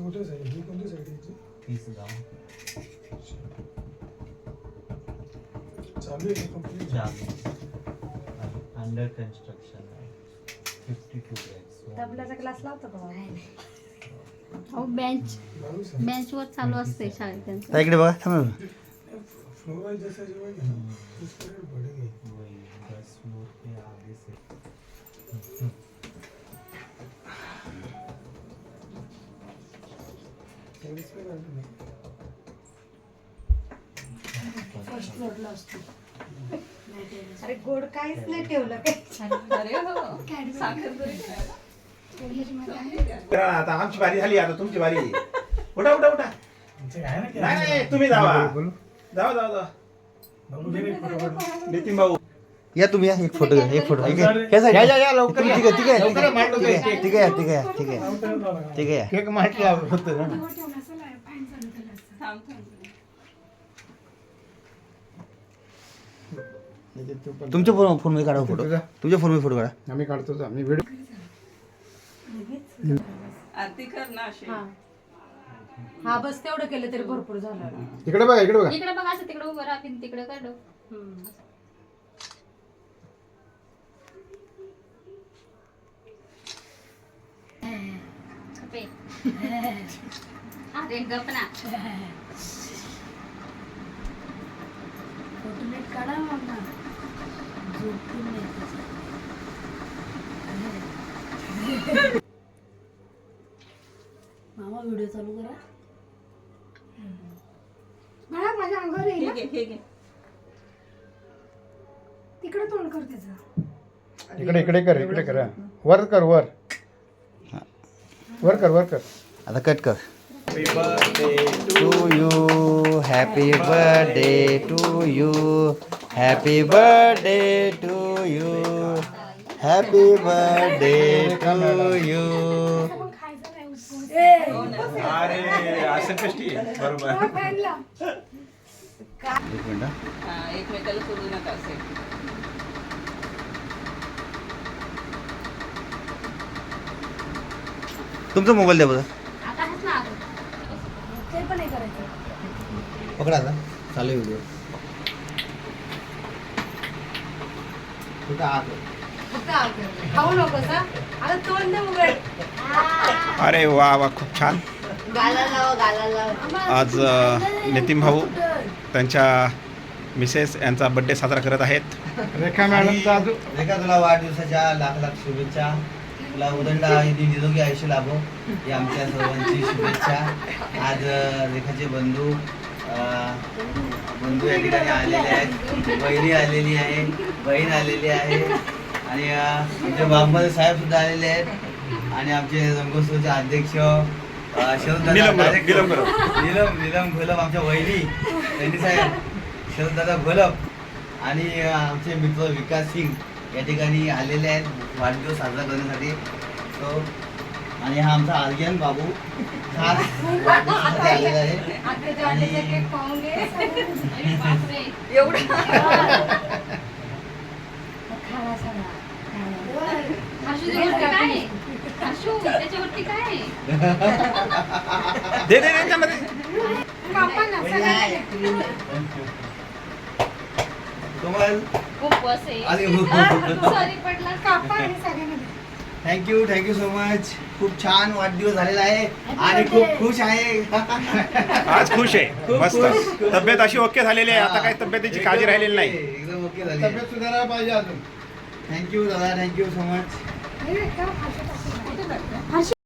कुठेच आहे ही कोणती साईड आहे तीच गाव चालू आहे कंप्लीट चालू अंडर कन्स्ट्रक्शन आहे 52 beds तबल्याचा क्लास लावतो का बाबा? अहो बेंच वर चालू असते शाळेत त्यांचं. इकडे बघा थांब फ्लोर वाइज जैसा जो है ना उस पर बढ़ेगी वही 10 फ्लोर पे आगे से टेरेस पे गार्डन है फर्स्ट फ्लोअरला असतो. अरे गोड काहीच नाही ठेवलं काही. आता आमची बारी झाली आता तुमची बारी उठा उठा उठा तुमचे आहे ना नाही नाही तुम्ही जावा बोलू जावा जावा जावा बघू दे रे बरोबर नितीन भाऊ या तुम्ही या एक फोटो घ्या एक फोटो या लवकर ठीक आहे ठीक आहे ठीक आहे ठीक आहे ठीक आहे ठीक आहे ठीक आहे केक माटला होतं ना तुमच्या फोन मध्ये काढा फोटो तुमच्या फोन मध्ये फोटो काढा आम्ही काढतोच आम्ही व्हिडिओ आरती कर ना अशी. हा बस तेवढं केलं तरी भरपूर झालं. इकडे बघा इकडे बघा इकडे बघा असं तिकडे उभं राहा तिकडे काढू. अरे गपना फोटो नीट काढा मामा. झोपून नाही तसं. मामा व्हिडिओ चालू करा. बाळा माझ्या अंगावर हे येईल घे हे घे. तिकडे तोंड कर त्याचं. इकडे इकडे कर इकडे कर वर कर वर वर कर वर कर आता कट कर to you happy birthday to you happy birthday to you happy birthday to you पण खायचं नाही उपवास. अरे असं कष्टी बरोबर हा, फॅनला. एक मिनिट हा, एकमेकाला सोडू नका असे. तुमचा मोबाईल द्या बघा आता आहेच ना अगं. ते पण नाही करायचं. पकडा आता चालू व्हिडिओ कुठं आत खाऊ नकोस हा. आता तोंड दे उघड. अरे वा वा खूप छान गाला लाव. आज नितीन भाऊ त्यांच्या मिसेस यांचा बर्थडे साजरा करत आहेत रेखा मॅडमचा अजून रेखा तुला वाढदिवसाच्या लाख लाख शुभेच्छा तुला उदंड निरोगी आयुष्य लाभो ही आमच्या सर्वांची शुभेच्छा आज रेखाचे बंधू या ठिकाणी आलेले आहेत बहिणी आलेली आहे बहीण आलेली आहे आणि आमचे बांबल साहेब सुद्धा आलेले आहेत आणि आमचे रंगोत्सवचे अध्यक्ष नीलम घोलप आमच्या वहिनी त्यांनी साहेब शरददादा घोलप आणि आमचे मित्र विकास सिंग या ठिकाणी आलेले आहेत वाढदिवस साजरा करण्यासाठी तो आणि हा आमचा आर्यन बाबू खास वाढदिवसासाठी आलेला आहे आत्याच्या अंड्याचा केक खाऊन घे. अरे बापरे. एवढं खाला सगळा. आशू त्याच्यावरती काय आहे? आशू त्याच्यावरती काय आहे? दे दे त्यामध्ये कापा ना सगळ्यांना. कमल उपवास आहे. आणि सॉरी पडला. कापा आणि सगळ्यांना द्या. थँक्यू सो मच खूप छान वाढदिवस झालेला आहे आणि खूप खुश आहे आज खुश आहे मस्त तब्येत अशी ओके झालेली आहे आता काही तब्येतीची काळजी राहिलेली नाही एकदम ओके झाले तब्येत सुधारायला पाहिजे अजून थँक्यू दादा थँक्यू सो मच हे का फाशी टाकू.